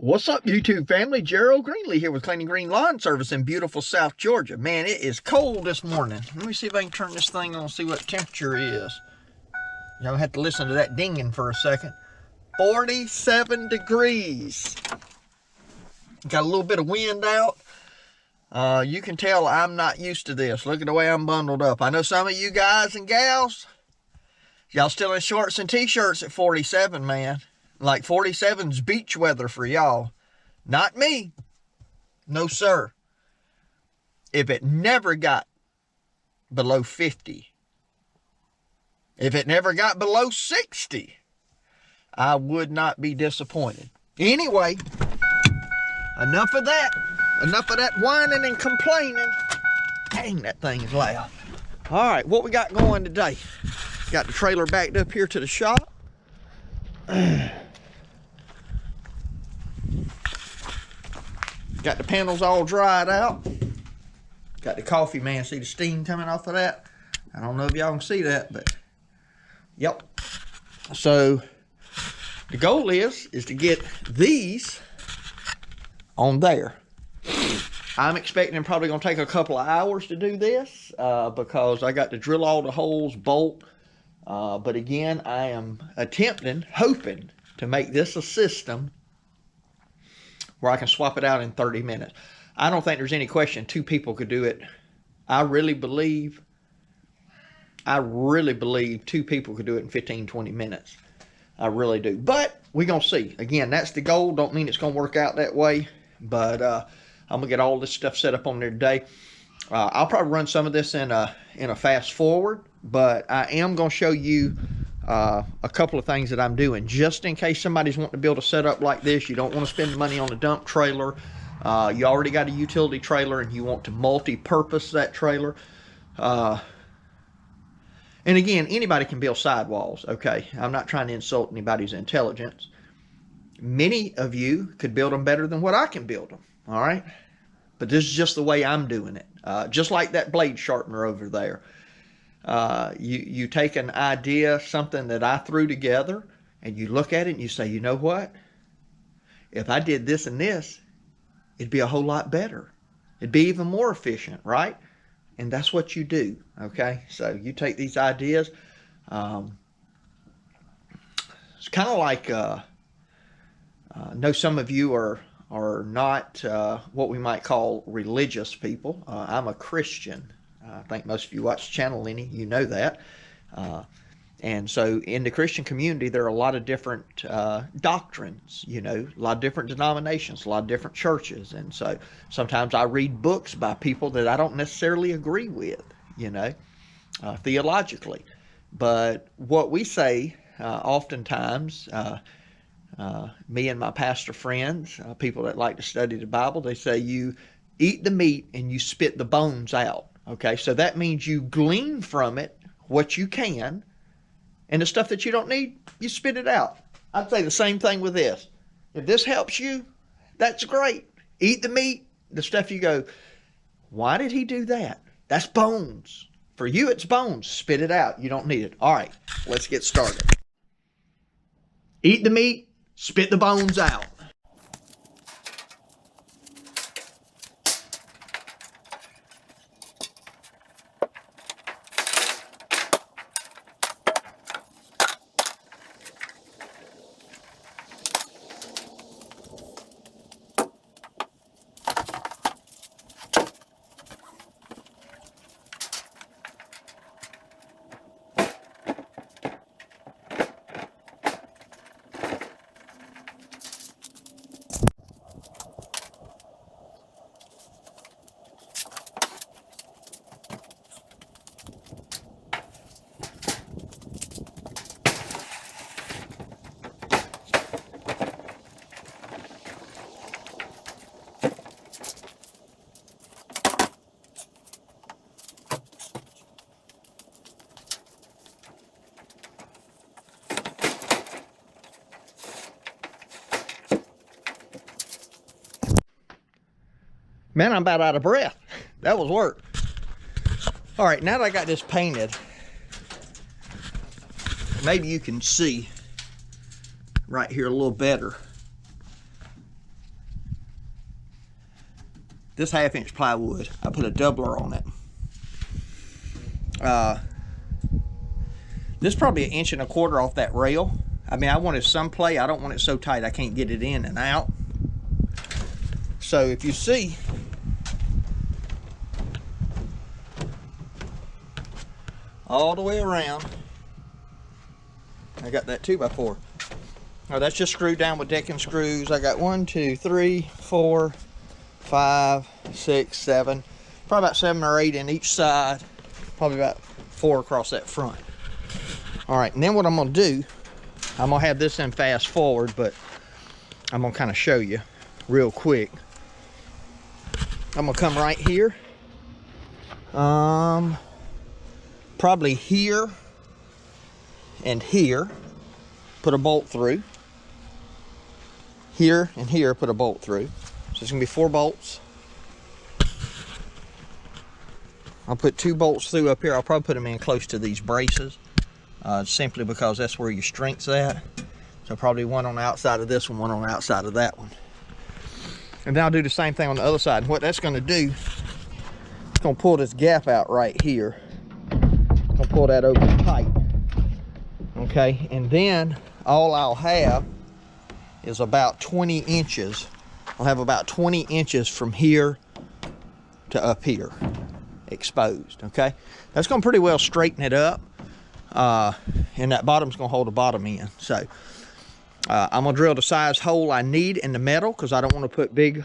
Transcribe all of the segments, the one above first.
What's up, YouTube family? Gerald Greenlee here with Cleaning Green Lawn Service in beautiful South Georgia. Man, it is cold this morning. Let me see if I can turn this thing on and see what temperature is. Y'all have to listen to that dinging for a second. 47 degrees. Got a little bit of wind out. You can tell I'm not used to this. Look at the way I'm bundled up. I know some of you guys and gals, y'all still in shorts and t-shirts at 47, man. Like 47's beach weather for y'all. Not me. No, sir. If it never got below 50, if it never got below 60, I would not be disappointed. Anyway, enough of that. Enough of that whining and complaining. Dang, that thing's loud. All right, what we got going today? Got the trailer backed up here to the shop. Got the panels all dried out. Got the coffee, man. See the steam coming off of that? I don't know if y'all can see that, but yep. So the goal is to get these on there. I'm expecting probably going to take a couple of hours to do this because I got to drill all the holes, bolt. But again, I am hoping to make this a system where I can swap it out in 30 minutes. I don't think there's any question 2 people could do it. I really believe 2 people could do it in 15, 20 minutes. I really do. But we're going to see. Again, that's the goal. Don't mean it's going to work out that way. But I'm going to get all this stuff set up on there today. I'll probably run some of this in a fast forward. But I am going to show you a couple of things that I'm doing just in case somebody's wanting to build a setup like this. You don't want to spend money on a dump trailer. You already got a utility trailer and you want to multi-purpose that trailer. And again, anybody can build sidewalls, okay? I'm not trying to insult anybody's intelligence. Many of you could build them better than what I can build them, all right? But this is just the way I'm doing it. Just like that blade sharpener over there. You take an idea, something that I threw together, and you look at it and you say, you know what? If I did this and this, it'd be a whole lot better. It'd be even more efficient, right? And that's what you do, okay? So you take these ideas. It's kind of like, I know some of you are not what we might call religious people. I'm a Christian. I think most of you watch Channel Lenny, you know that. And so in the Christian community, there are a lot of different doctrines, you know, a lot of different denominations, a lot of different churches. And so sometimes I read books by people that I don't necessarily agree with, you know, theologically. But what we say oftentimes, me and my pastor friends, people that like to study the Bible, they say you eat the meat and you spit the bones out. Okay, so that means you glean from it what you can, and the stuff that you don't need, you spit it out. I'd say the same thing with this. If this helps you, that's great. Eat the meat, the stuff you go, why did he do that? That's bones. For you, it's bones. Spit it out. You don't need it. All right, let's get started. Eat the meat, spit the bones out. Man, I'm about out of breath. That was work. All right, now that I got this painted, maybe you can see right here a little better. this 1/2-inch plywood, I put a doubler on it. This is probably 1.25 inches off that rail. I mean, I wanted some play. I don't want it so tight I can't get it in and out. So if you see, all the way around, I got that 2x4. Now that's just screwed down with decking screws. I got 1, 2, 3, 4, 5, 6, 7, probably about 7 or 8 in each side, probably about 4 across that front. All right, and then what I'm gonna do, I'm gonna have this in fast forward, but I'm gonna kind of show you real quick. I'm gonna come right here, probably here and here, put a bolt through. Here and here, put a bolt through. So it's gonna be 4 bolts. I'll put 2 bolts through up here. I'll probably put them in close to these braces, simply because that's where your strength's at. So probably one on the outside of this one on the outside of that one. And then I'll do the same thing on the other side. And what that's gonna do, it's gonna pull this gap out right here. It's gonna pull that open tight. Okay, and then all I'll have is about 20 inches. I'll have about 20 inches from here to up here exposed. Okay, that's gonna pretty well straighten it up, and that bottom's gonna hold the bottom in. So I'm gonna drill the size hole I need in the metal, because I don't want to put big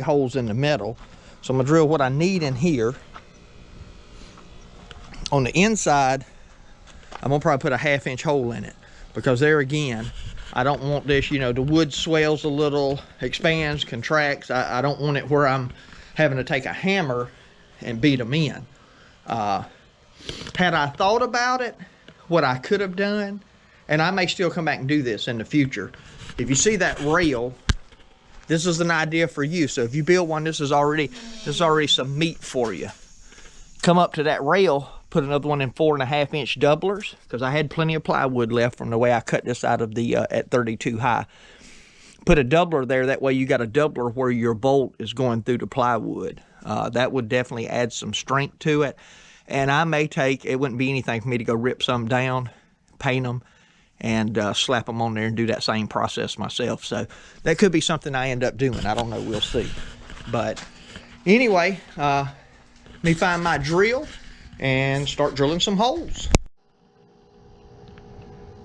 holes in the metal. So I'm gonna drill what I need in here. On the inside, I'm gonna probably put a 1/2-inch hole in it, because there again, I don't want this, you know, the wood swells a little, expands, contracts. I don't want it where I'm having to take a hammer and beat them in. Had I thought about it, what I could have done, and I may still come back and do this in the future. If you see that rail, this is an idea for you. So if you build one, this is already some meat for you. Come up to that rail, put another one in 4.5-inch doublers, because I had plenty of plywood left from the way I cut this out of the at 32 high. Put a doubler there, that way you got a doubler where your bolt is going through the plywood. That would definitely add some strength to it. And I may take, it wouldn't be anything for me to go rip some down, paint them, and slap them on there and do that same process myself. So that could be something I end up doing. I don't know, we'll see. But anyway, let me find my drill and start drilling some holes.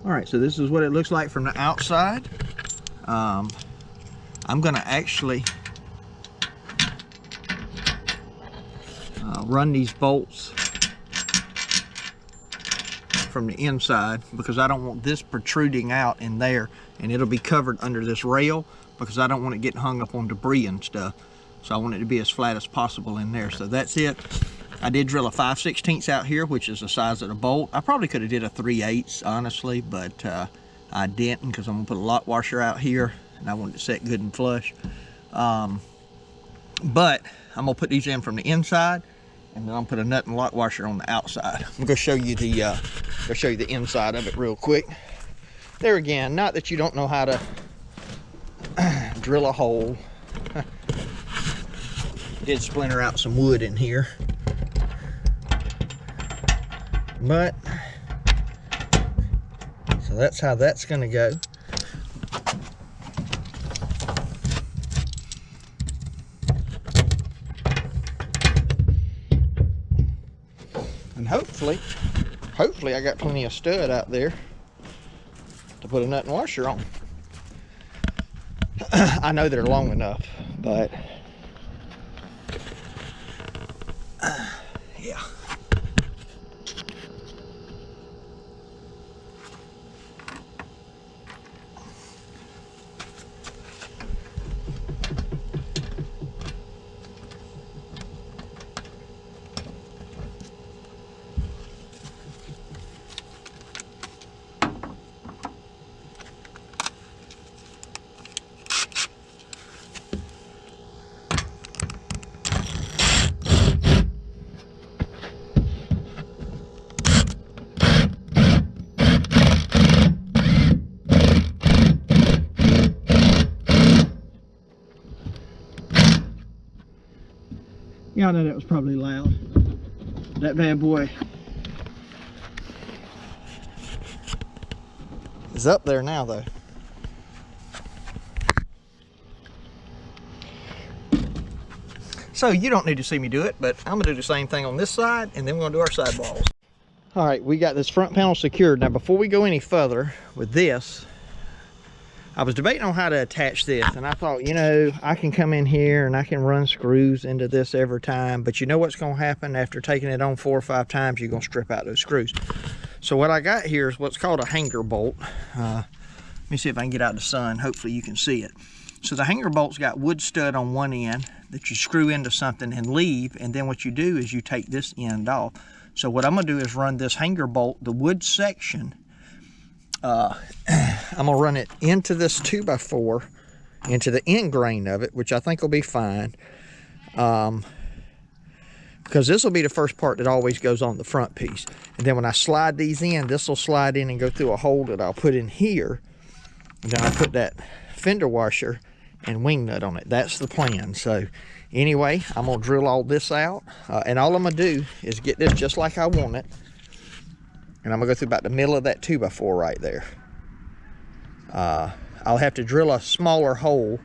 All right, so this is what it looks like from the outside. I'm gonna actually run these bolts from the inside, because I don't want this protruding out in there, and it'll be covered under this rail, because I don't want it getting hung up on debris and stuff. So I want it to be as flat as possible in there. So that's it. I did drill a 5/16 out here, which is the size of the bolt. I probably could have did a 3/8, honestly, but I didn't, because I'm gonna put a lock washer out here, and I wanted to set good and flush. But I'm gonna put these in from the inside, and then I'll put a nut and lock washer on the outside. I'm gonna show you the inside of it real quick. There again, not that you don't know how to drill a hole. Did splinter out some wood in here, but so that's how that's gonna go. And hopefully I got plenty of stud out there to put a nut and washer on. I know they're long enough, but yeah. Yeah, I know that was probably loud. That bad boy is up there now, though. So you don't need to see me do it, but I'm gonna do the same thing on this side, and then we're gonna do our sidewalls. All right, we got this front panel secured. Now, before we go any further with this, I was debating on how to attach this, and I thought, you know, I can come in here and I can run screws into this every time, but you know what's gonna happen after taking it on 4 or 5 times? You're gonna strip out those screws. So what I got here is what's called a hanger bolt. Let me see if I can get out in the sun. Hopefully you can see it. So the hanger bolt's got wood stud on one end that you screw into something and leave, and then what you do is you take this end off. So what I'm gonna do is run this hanger bolt, the wood section, I'm gonna run it into this 2x4, into the end grain of it, which I think will be fine. Because this will be the first part that always goes on the front piece. And then when I slide these in, this will slide in and go through a hole that I'll put in here. And then I'll put that fender washer and wing nut on it. That's the plan. So anyway, I'm gonna drill all this out. And all I'm gonna do is get this just like I want it. And I'm gonna go through about the middle of that 2x4 right there. I'll have to drill a smaller hole.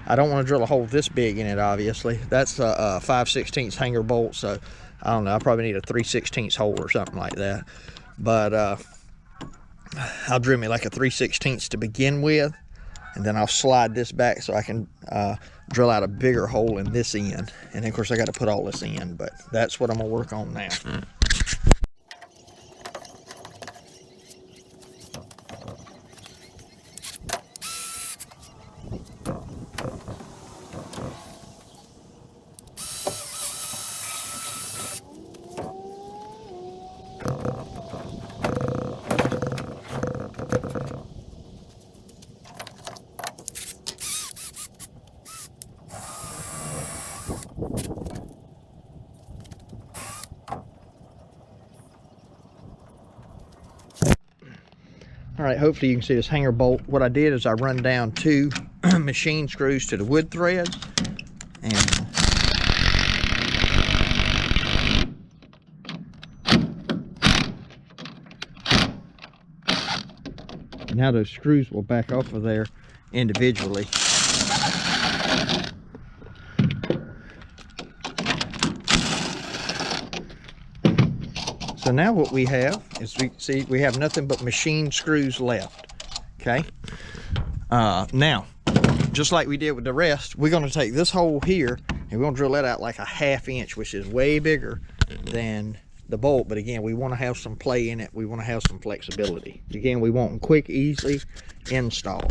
I don't want to drill a hole this big in it, obviously. That's a 5/16 hanger bolt, so I don't know, I probably need a 3/16 hole or something like that. But I'll drill me like a 3/16 to begin with, and then I'll slide this back so I can drill out a bigger hole in this end. And then, of course, I got to put all this in, but that's what I'm gonna work on now. All right, hopefully you can see this hanger bolt. What I did is I run down 2 machine screws to the wood threads, and now those screws will back off of there individually. So now what we have is, we have nothing but machine screws left, okay? Now, just like we did with the rest, we're gonna take this hole here and we're gonna drill that out like a 1/2 inch, which is way bigger than the bolt. But again, we wanna have some play in it. We wanna have some flexibility. Again, we want quick, easy install.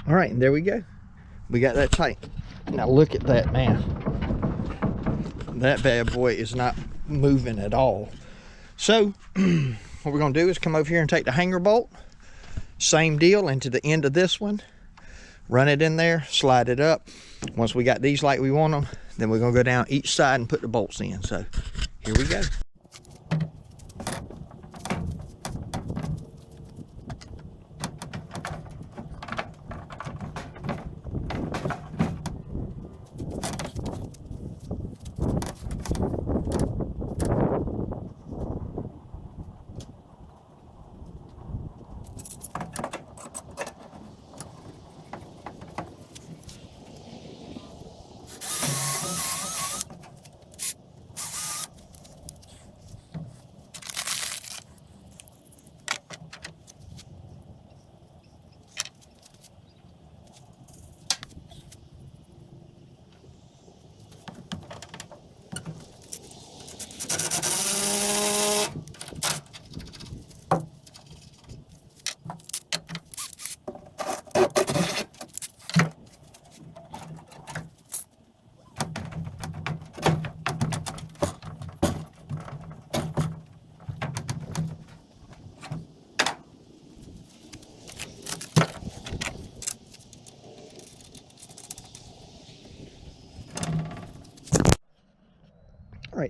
All right, and there we go. We got that tight. Now look at that, man. That bad boy is not moving at all. So what we're gonna do is come over here and take the hanger bolt, same deal, into the end of this one, run it in there, slide it up. Once we got these like we want them, then we're gonna go down each side and put the bolts in. So here we go.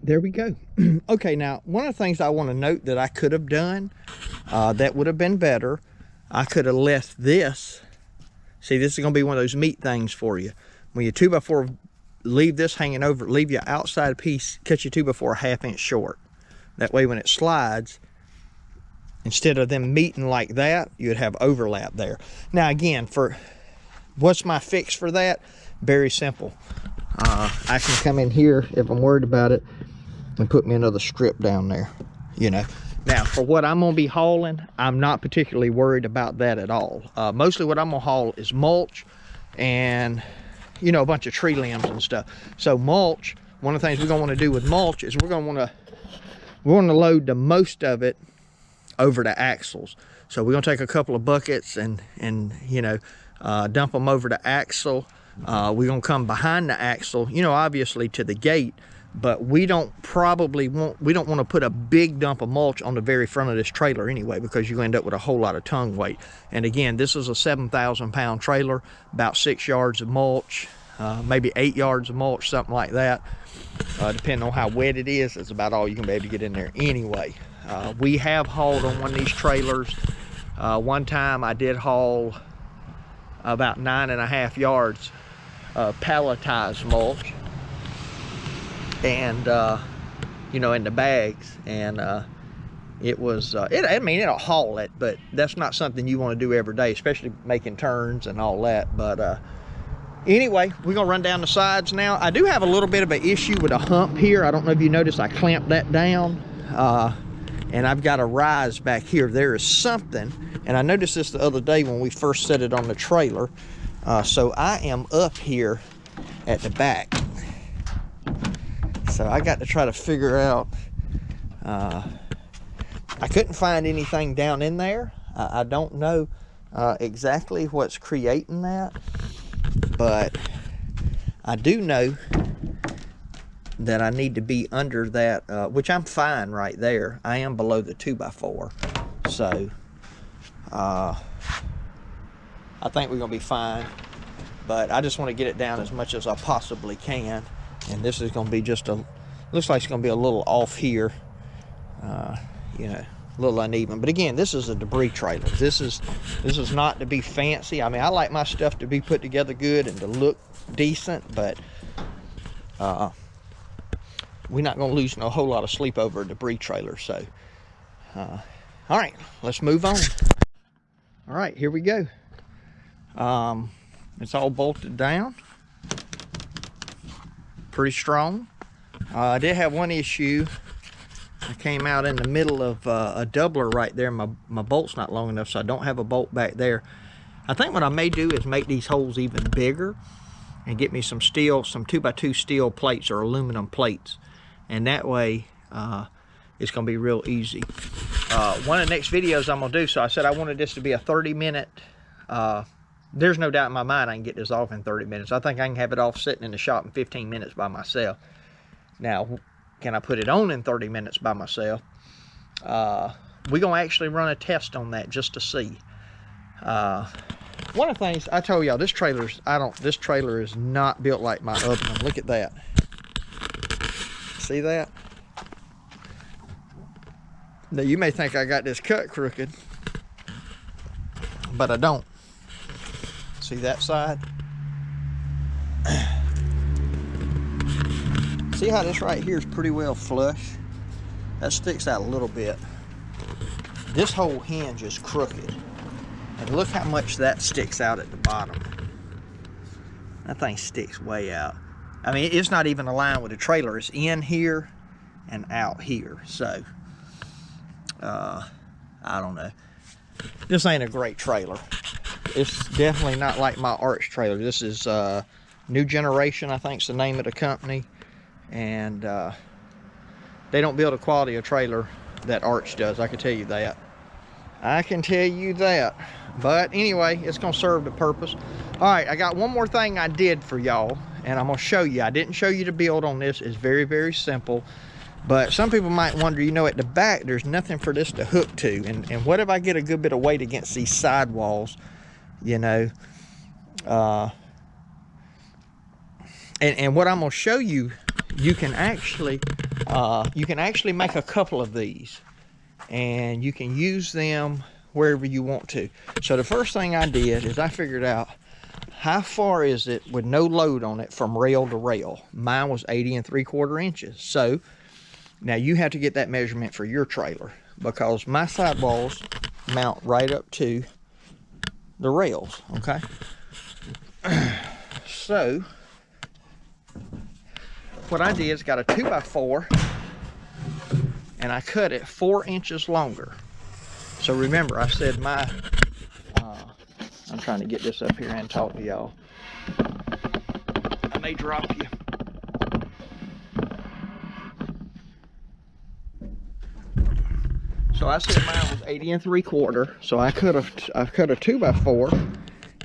there we go. Okay, now one of the things I want to note that I could have done that would have been better, I could have left this. See, this is going to be one of those meat things for you. When you 2x4, leave this hanging over, leave your outside piece, cut your 2x4 1/2 inch short. That way when it slides, instead of them meeting like that, you'd have overlap there. Now again, for what's my fix for that? Very simple. I can come in here if I'm worried about it and put me another strip down there, you know. Now for what I'm gonna be hauling, I'm not particularly worried about that at all. Mostly what I'm gonna haul is mulch and, you know, a bunch of tree limbs and stuff. So mulch, one of the things we're gonna wanna do with mulch is we're gonna load the most of it over the axles. So we're gonna take a couple of buckets and you know, dump them over the axle. We're gonna come behind the axle, you know, obviously to the gate, but we don't want to put a big dump of mulch on the very front of this trailer anyway, because you end up with a whole lot of tongue weight. And again, this is a 7,000 pound trailer, about 6 yards of mulch, maybe 8 yards of mulch, something like that. Depending on how wet it is, it's about all you can be able to get in there anyway. We have hauled on one of these trailers. One time I did haul about 9.5 yards palletized mulch, and you know, in the bags, and it was I mean, it'll haul it, but that's not something you want to do every day, especially making turns and all that. But anyway, we're gonna run down the sides now. I do have a little bit of an issue with a hump here. I don't know if you noticed, I clamped that down, and I've got a rise back here. There is something, and I noticed this the other day when we first set it on the trailer. So I am up here at the back, so I got to try to figure out, I couldn't find anything down in there. I don't know exactly what's creating that, but I do know that I need to be under that, which I'm fine right there. I am below the 2x4, so I think we're gonna be fine, but I just want to get it down as much as I possibly can. And this is gonna be just looks like it's gonna be a little off here, you know, a little uneven. But again, this is a debris trailer. This is not to be fancy. I mean, I like my stuff to be put together good and to look decent, but we're not gonna lose no whole lot of sleep over a debris trailer. So all right, let's move on. All right, here we go. It's all bolted down, pretty strong. I did have one issue. I came out in the middle of a doubler right there. My bolt's not long enough, so I don't have a bolt back there. I think what I may do is make these holes even bigger and get me some steel, some 2x2 steel plates or aluminum plates, and that way it's gonna be real easy. One of the next videos I'm gonna do, so I said I wanted this to be a 30-minute, there's no doubt in my mind I can get this off in 30 minutes. I think I can have it off sitting in the shop in 15 minutes by myself. Now, can I put it on in 30 minutes by myself? We're gonna actually run a test on that just to see. One of the things I told y'all, this trailer is not built like my other one. Look at that. See that? Now you may think I got this cut crooked, but I don't. See that side? See how this right here is pretty well flush? That sticks out a little bit. This whole hinge is crooked. And look how much that sticks out at the bottom. That thing sticks way out. I mean, it's not even aligned with the trailer. It's in here and out here. So, I don't know. This ain't a great trailer. It's definitely not like my Arch trailer. This is New Generation, I think is the name of the company. And they don't build a quality of trailer that Arch does. I can tell you that. I can tell you that. But anyway, it's gonna serve the purpose. All right, I got one more thing I did for y'all, and I'm gonna show you. I didn't show you the build on this. It's very, very simple. But some people might wonder, you know, at the back, there's nothing for this to hook to. And what if I get a good bit of weight against these sidewalls, you know? And what I'm gonna show you you can actually make a couple of these, and you can use them wherever you want to. So the first thing I did is I figured out how far is it with no load on it from rail to rail. Mine was 80 3/4 inches. So now you have to get that measurement for your trailer, because my sidewalls mount right up to the rails, okay? So what I did is got a 2x4 and I cut it 4 inches longer. So remember, I said I'm trying to get this up here and talk to y'all. I may drop you. So I said mine was 80 3/4. So I cut a 2x4,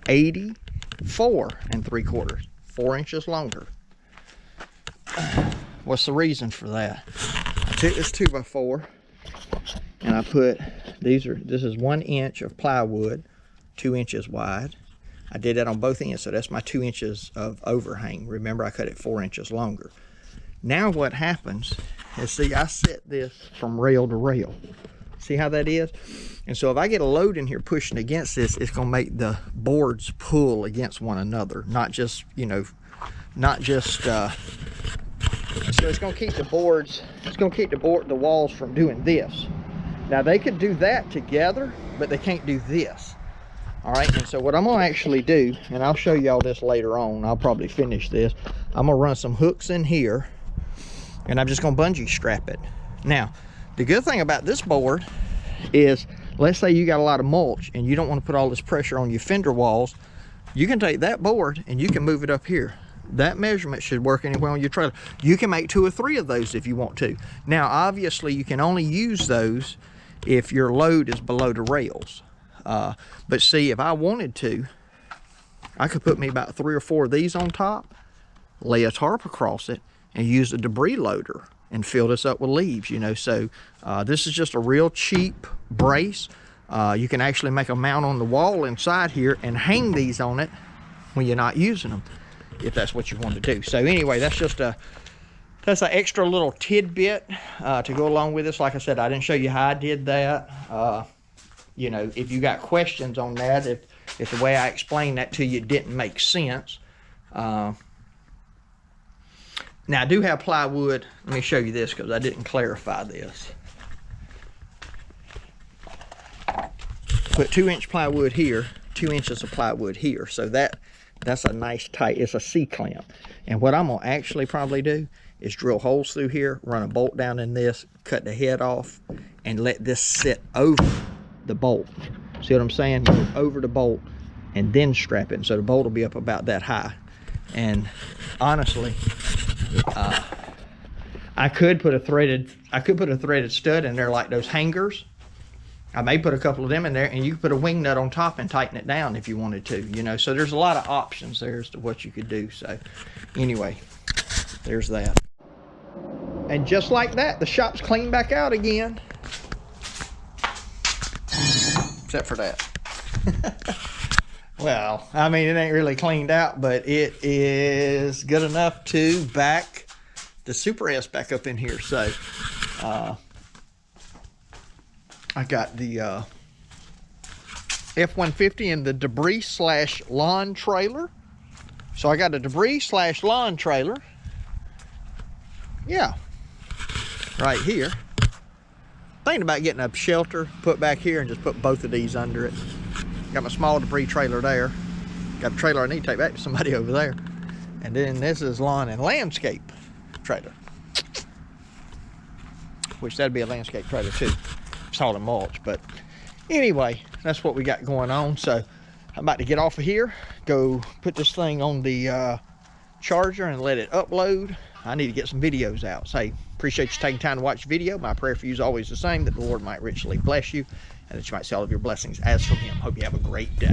84 3/4, 4 inches longer. What's the reason for that? I took this 2x4 and I put this is 1 inch of plywood, 2 inches wide. I did that on both ends, so that's my 2 inches of overhang. Remember, I cut it 4 inches longer. Now what happens is, see, I set this from rail to rail. See how that is? And so if I get a load in here pushing against this, it's going to make the boards pull against one another, not just, you know, so it's going to keep the boards, the walls from doing this. Now they could do that together, but they can't do this. All right, and so what I'm going to actually do, and I'll show y'all this later on, I'll probably finish this. I'm going to run some hooks in here, and I'm just going to bungee strap it. Now, the good thing about this board is, let's say you got a lot of mulch and you don't want to put all this pressure on your fender walls, you can take that board and you can move it up here. That measurement should work anywhere on your trailer. You can make 2 or 3 of those if you want to. Now, obviously, you can only use those if your load is below the rails. But see, if I wanted to, I could put me about 3 or 4 of these on top, lay a tarp across it, and use a debris loader and fill this up with leaves, you know. So this is just a real cheap brace. You can actually make a mount on the wall inside here and hang these on it when you're not using them, if that's what you want to do. So anyway, that's an extra little tidbit to go along with this. Like I said, I didn't show you how I did that. You know, if you got questions on that, if the way I explained that to you didn't make sense. Now I do have plywood. Let me show you this because I didn't clarify this. Put 2-inch plywood here, 2 inches of plywood here. So that's a nice tight, it's a C-clamp. And what I'm gonna actually probably do is drill holes through here, run a bolt down in this, cut the head off, and let this sit over the bolt. See what I'm saying? You go over the bolt and then strap it. So the bolt will be up about that high. And honestly, I could put a threaded stud in there like those hangers. I may put a couple of them in there, and you could put a wing nut on top and tighten it down if you wanted to, you know. So there's a lot of options there as to what you could do. So anyway, there's that. And just like that, the shop's cleaned back out again. Except for that. Well, I mean, it ain't really cleaned out, but it is good enough to back the Super S back up in here. So I got the F-150 and the debris/lawn trailer. So I got a debris/lawn trailer. Yeah, right here. Thinking about getting a shelter put back here and just put both of these under it. Got my small debris trailer there. Got a trailer I need to take back to somebody over there. And then this is lawn and landscape trailer, which that'd be a landscape trailer too. Salt and mulch. But anyway, that's what we got going on. So I'm about to get off of here, go put this thing on the charger and let it upload. I need to get some videos out. So, hey, appreciate you taking time to watch the video. My prayer for you is always the same, that the Lord might richly bless you and that you might see all of your blessings as from him. Hope you have a great day.